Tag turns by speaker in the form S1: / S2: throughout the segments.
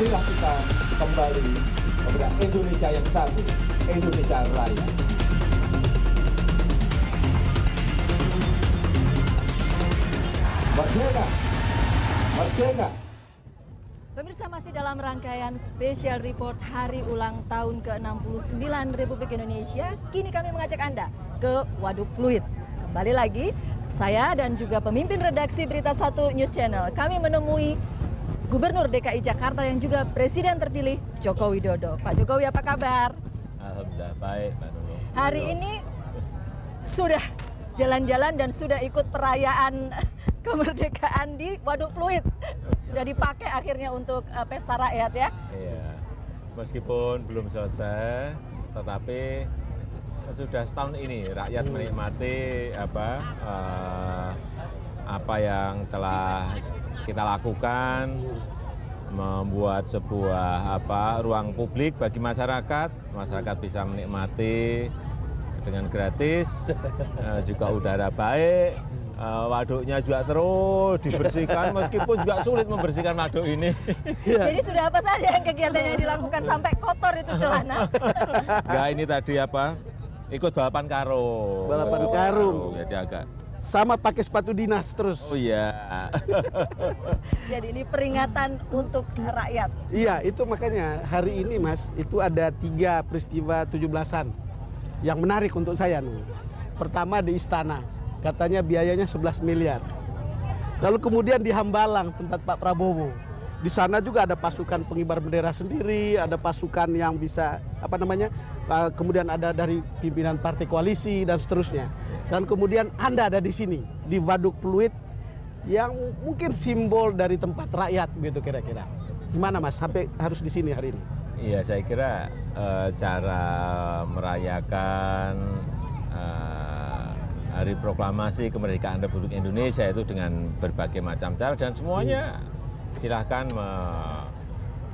S1: marilah kita kembali kepada Indonesia yang satu, Indonesia Raya. Merdeka! Merdeka!
S2: Pemirsa, masih dalam rangkaian Special Report Hari Ulang Tahun ke-69 Republik Indonesia, kini kami mengajak Anda ke Waduk Pluit. Kembali lagi, saya dan juga pemimpin redaksi Berita 1 News Channel, kami menemui Gubernur DKI Jakarta yang juga Presiden terpilih Joko Widodo. Pak Jokowi, apa kabar?
S3: Alhamdulillah baik, Mbak Nurul.
S2: Hari ini sudah jalan-jalan dan sudah ikut perayaan kemerdekaan di Waduk Pluit. Sudah dipakai akhirnya untuk pesta rakyat ya?
S3: Iya, meskipun belum selesai, tetapi sudah setahun ini rakyat menikmati apa yang telah kita lakukan, membuat sebuah ruang publik bagi masyarakat bisa menikmati dengan gratis, juga udara baik, waduknya juga terus dibersihkan meskipun juga sulit membersihkan waduk ini.
S2: Jadi sudah apa saja yang kegiatan yang dilakukan sampai kotor itu celana?
S3: Enggak, ini tadi ikut balapan karung.
S4: Balapan karung.
S3: Jadi agak
S4: Sama pakai sepatu dinas terus.
S3: Oh iya.
S2: Jadi ini peringatan untuk rakyat.
S4: Iya, itu makanya hari ini Mas, itu ada 3 peristiwa 17-an yang menarik untuk saya nih. Pertama di Istana, katanya biayanya 11 miliar. Lalu kemudian di Hambalang, tempat Pak Prabowo. Di sana juga ada pasukan pengibar bendera sendiri, ada pasukan yang bisa kemudian ada dari pimpinan partai koalisi dan seterusnya. Dan kemudian Anda ada di sini di Waduk Pluit yang mungkin simbol dari tempat rakyat gitu kira-kira. Gimana Mas sampai harus di sini hari ini?
S3: Iya, saya kira cara merayakan Hari Proklamasi Kemerdekaan Republik Indonesia itu dengan berbagai macam cara dan semuanya silahkan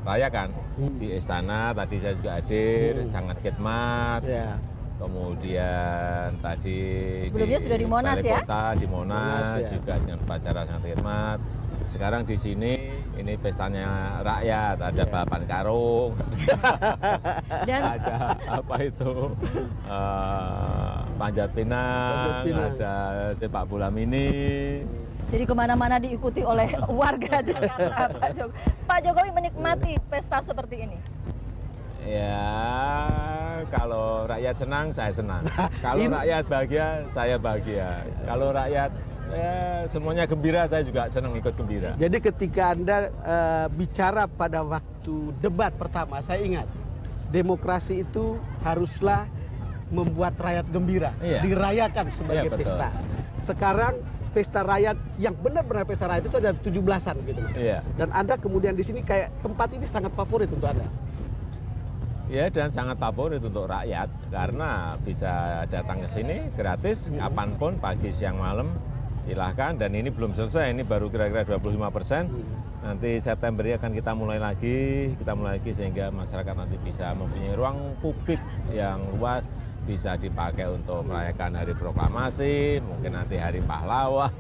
S3: merayakan di Istana. Tadi saya juga hadir, sangat khidmat.
S4: Ya.
S3: Kemudian tadi
S2: sebelumnya sudah di Monas
S3: Balai
S2: ya?
S3: Kota, di Monas
S4: Ya.
S3: juga dengan upacara sangat khidmat. Sekarang di sini ini pestanya rakyat, ada balapan karung,
S2: Dan
S3: ada panjat pinang, ada sepak bola mini.
S2: jadi kemana-mana diikuti oleh warga Jakarta, Pak Jokowi menikmati pesta seperti ini.
S3: Ya, kalau rakyat senang, saya senang. Kalau rakyat bahagia, saya bahagia. Kalau rakyat semuanya gembira, saya juga senang ikut gembira.
S4: Jadi ketika Anda bicara pada waktu debat pertama, saya ingat demokrasi itu haruslah membuat rakyat gembira,
S3: Iya.
S4: dirayakan sebagai
S3: Iya, betul.
S4: pesta. Sekarang pesta rakyat yang benar-benar pesta rakyat itu ada 17-an gitu Mas.
S3: Iya.
S4: Dan Anda kemudian di sini kayak tempat ini sangat favorit untuk Anda.
S3: Ya, dan sangat favorit untuk rakyat karena bisa datang ke sini gratis kapanpun, pagi, siang, malam, silahkan. Dan ini belum selesai, ini baru kira-kira 25%. Nanti September akan kita mulai lagi sehingga masyarakat nanti bisa mempunyai ruang publik yang luas, bisa dipakai untuk merayakan Hari Proklamasi, mungkin nanti Hari Pahlawan.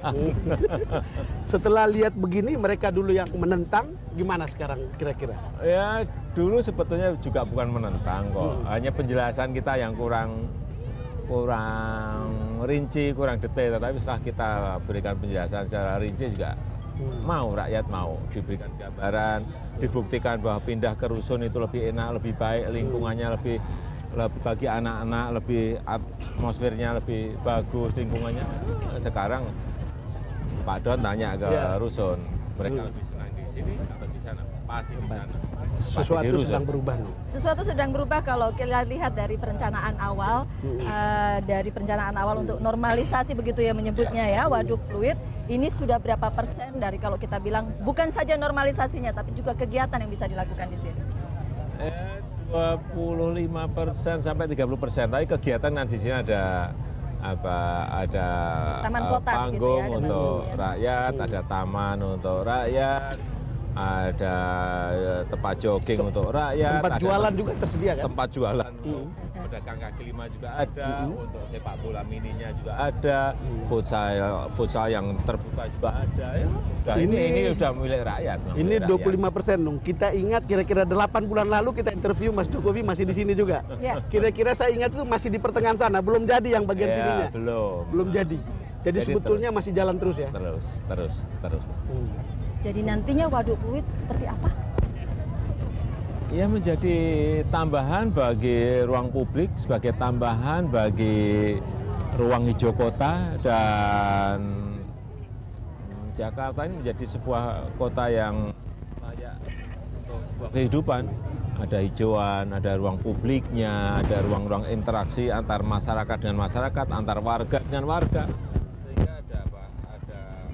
S4: Setelah lihat begini, mereka dulu yang menentang, gimana sekarang kira-kira?
S3: Ya, dulu sebetulnya juga bukan menentang kok, hanya penjelasan kita yang kurang rinci, kurang detail. Tetapi setelah kita berikan penjelasan secara rinci juga rakyat mau diberikan gambaran, dibuktikan bahwa pindah ke rusun itu lebih enak, lebih baik, lingkungannya lebih bagi anak-anak, lebih atmosfernya lebih bagus, lingkungannya. Sekarang Pak Don tanya ke rusun, mereka lebih senang di sini atau di sana? Pasti di sana.
S4: Sesuatu sedang berubah nih.
S2: Sesuatu sedang berubah kalau kita lihat dari perencanaan awal, untuk normalisasi begitu ya menyebutnya ya, Waduk Pluit. Ini sudah berapa persen dari kalau kita bilang bukan saja normalisasinya, tapi juga kegiatan yang bisa dilakukan di sini?
S3: 25% sampai 30%. Tapi kegiatan di sini ada
S2: Taman kota
S3: panggung
S2: gitu ya, ada
S3: untuk
S2: panggung, ya.
S3: rakyat, ada taman untuk rakyat, ada tempat jogging untuk rakyat,
S4: Tempat
S3: ada
S4: jualan juga tersedia kan?
S3: tempat jualan pedagang kaki lima juga ada, untuk sepak bola mininya juga ada, futsal yang terbuka juga ada. Ya. Nah, ini udah milik rakyat.
S4: Ini 25% dong. Kita ingat kira-kira 8 bulan lalu kita interview Mas Jokowi masih di sini juga.
S2: Ya.
S4: Kira-kira saya ingat itu masih di pertengahan sana, belum jadi yang bagian sininya.
S3: Belum
S4: Jadi sebetulnya
S3: terus,
S4: masih jalan terus ya.
S3: Terus.
S2: Jadi nantinya Waduk Pluit seperti apa?
S3: Ya, menjadi tambahan bagi ruang publik, sebagai tambahan bagi ruang hijau kota, dan Jakarta ini menjadi sebuah kota yang layak untuk sebuah kehidupan. Ada hijauan, ada ruang publiknya, ada ruang-ruang interaksi antar masyarakat dengan masyarakat, antar warga dengan warga. Sehingga ada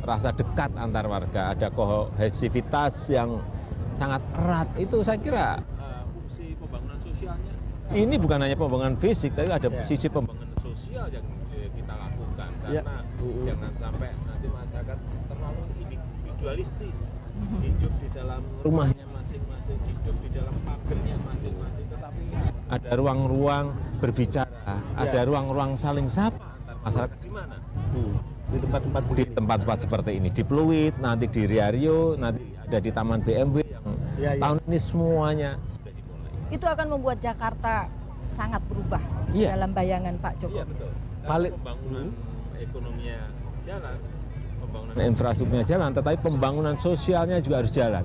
S3: rasa dekat antar warga, ada kohesivitas yang sangat erat. Itu saya kira fungsi pembangunan sosialnya. Ini bukan hanya pembangunan fisik, tapi ada sisi pembangunan sosial yang kita lakukan. Karena jangan sampai nanti masyarakat terlalu individualistis, hidup di dalam rumahnya masing-masing, hidup di dalam pagernya masing-masing. Tetapi ada ruang-ruang berbicara, ada ruang-ruang saling sapa antar masyarakat di mana?
S4: Di
S3: tempat-tempat seperti ini, di Pluit, nanti di Riario, nanti ada di Taman BMW yang tahun ini semuanya sudah dimulai.
S2: Itu akan membuat Jakarta sangat berubah dalam bayangan Pak Jokowi.
S3: Iya, betul. Pembangunan ekonominya jalan, pembangunan infrastrukturnya jalan, tetapi pembangunan sosialnya juga harus jalan.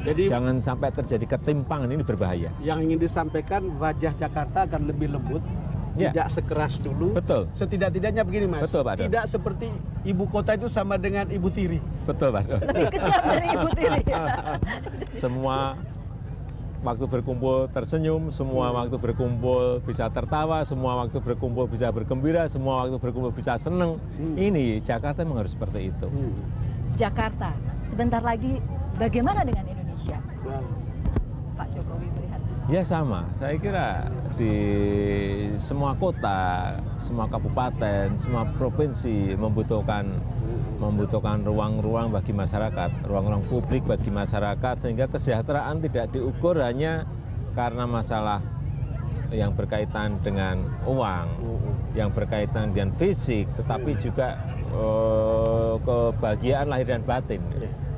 S3: Jadi jangan sampai terjadi ketimpangan, ini berbahaya.
S4: Yang ingin disampaikan, wajah Jakarta akan lebih lembut, tidak sekeras dulu.
S3: Betul.
S4: Setidak-tidaknya begini Mas.
S3: Betul, Pak Don.
S4: Tidak seperti ibu kota itu sama dengan ibu tiri.
S3: Betul, Pak Don.
S2: Lebih kejam dari ibu tiri.
S3: Semua waktu berkumpul tersenyum, semua waktu berkumpul bisa tertawa, semua waktu berkumpul bisa bergembira, semua waktu berkumpul bisa seneng. Ini Jakarta memang harus seperti itu.
S2: Jakarta, sebentar lagi bagaimana dengan Indonesia? Pak Jokowi melihat.
S3: Ya sama, saya kira di semua kota, semua kabupaten, semua provinsi membutuhkan ruang-ruang bagi masyarakat, ruang-ruang publik bagi masyarakat, sehingga kesejahteraan tidak diukur hanya karena masalah yang berkaitan dengan uang, yang berkaitan dengan fisik, tetapi juga kebahagiaan lahir dan batin.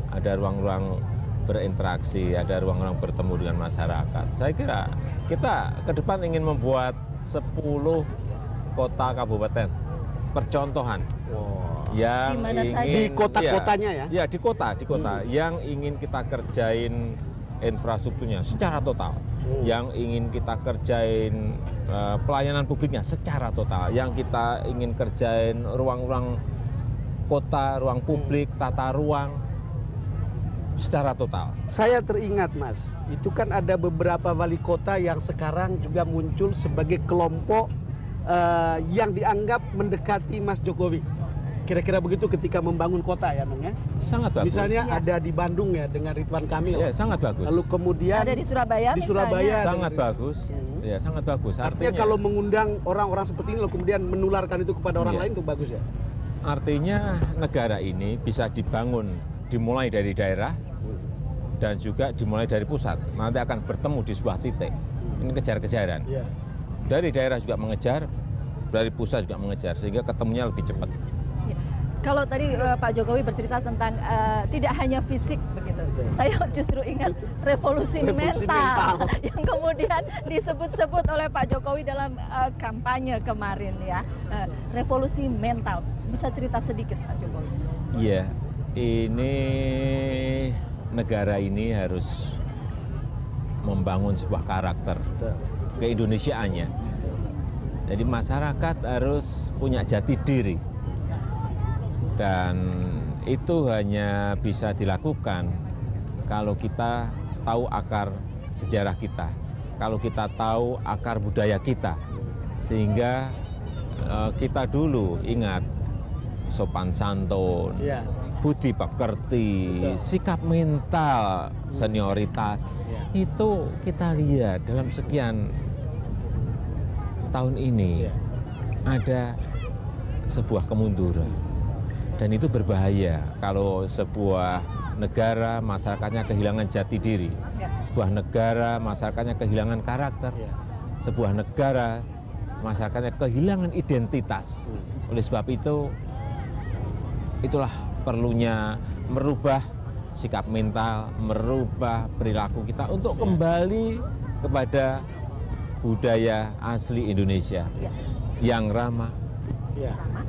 S3: Ada ruang-ruang berinteraksi, ada ruang-ruang bertemu dengan masyarakat. Saya kira kita ke depan ingin membuat 10 kota kabupaten percontohan. Yang ingin,
S4: di kota-kotanya ya?
S3: Ya, di kota. Yang ingin kita kerjain infrastrukturnya secara total. Yang ingin kita kerjain pelayanan publiknya secara total. Yang kita ingin kerjain ruang-ruang kota, ruang publik, tata ruang secara total.
S4: Saya teringat Mas, itu kan ada beberapa wali kota yang sekarang juga muncul sebagai kelompok yang dianggap mendekati Mas Jokowi. Kira-kira begitu ketika membangun kota ya, Nung ya?
S3: Sangat bagus.
S4: Misalnya ada di Bandung ya dengan Ridwan Kamil.
S3: Ya, sangat bagus.
S4: Lalu kemudian
S2: ada di Surabaya misalnya.
S3: Sangat bagus. Ya, sangat bagus.
S4: Artinya kalau mengundang orang-orang seperti ini lalu kemudian menularkan itu kepada orang lain itu bagus ya?
S3: Artinya negara ini bisa dibangun dimulai dari daerah dan juga dimulai dari pusat. Nanti akan bertemu di sebuah titik. Ini kejar-kejaran. Dari daerah juga mengejar, dari pusat juga mengejar, sehingga ketemunya lebih cepat.
S2: Kalau tadi Pak Jokowi bercerita tentang tidak hanya fisik begitu, saya justru ingat revolusi mental yang kemudian disebut-sebut oleh Pak Jokowi dalam kampanye kemarin ya. Revolusi mental, bisa cerita sedikit Pak Jokowi?
S3: Iya, ini negara ini harus membangun sebuah karakter keindonesiaannya. Jadi masyarakat harus punya jati diri. Dan itu hanya bisa dilakukan kalau kita tahu akar sejarah kita, kalau kita tahu akar budaya kita, sehingga kita dulu ingat sopan santun, budi pekerti, sikap mental, senioritas, itu kita lihat dalam sekian tahun ini ada sebuah kemunduran. Dan itu berbahaya kalau sebuah negara masyarakatnya kehilangan jati diri, sebuah negara masyarakatnya kehilangan karakter, sebuah negara masyarakatnya kehilangan identitas. Oleh sebab itu, itulah perlunya merubah sikap mental, merubah perilaku kita untuk kembali kepada budaya asli Indonesia yang ramah,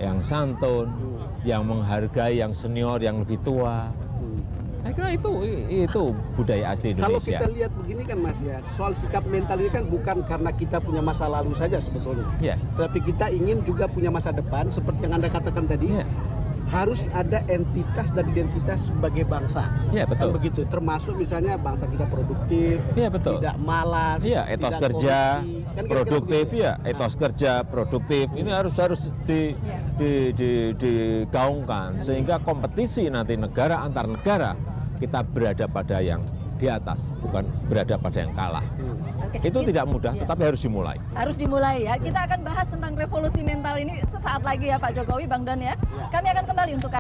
S3: yang santun, yang menghargai yang senior, yang lebih tua. Saya kira itu budaya asli Indonesia.
S4: Kalau kita lihat begini kan Mas ya, soal sikap mental ini kan bukan karena kita punya masa lalu saja sebetulnya.
S3: Ya.
S4: Tapi kita ingin juga punya masa depan seperti yang Anda katakan tadi.
S3: Ya.
S4: Harus ada entitas dan identitas sebagai bangsa.
S3: Ya, betul.
S4: Kan begitu. Termasuk misalnya bangsa kita produktif,
S3: Ya, betul.
S4: tidak malas,
S3: Iya, etos
S4: tidak
S3: kerja,
S4: korupsi. Kan kira-kira
S3: produktif
S4: begitu.
S3: ya, etos kerja, produktif. Ini harus digaungkan sehingga kompetisi nanti negara antar negara kita berada pada yang di atas, bukan berada pada yang kalah.
S2: Oke,
S3: Itu tidak mudah,
S2: ya.
S3: tetapi harus dimulai.
S2: Harus dimulai ya. Kita akan bahas tentang revolusi mental ini sesaat lagi ya Pak Jokowi, Bang Don ya. Kami akan kembali untuk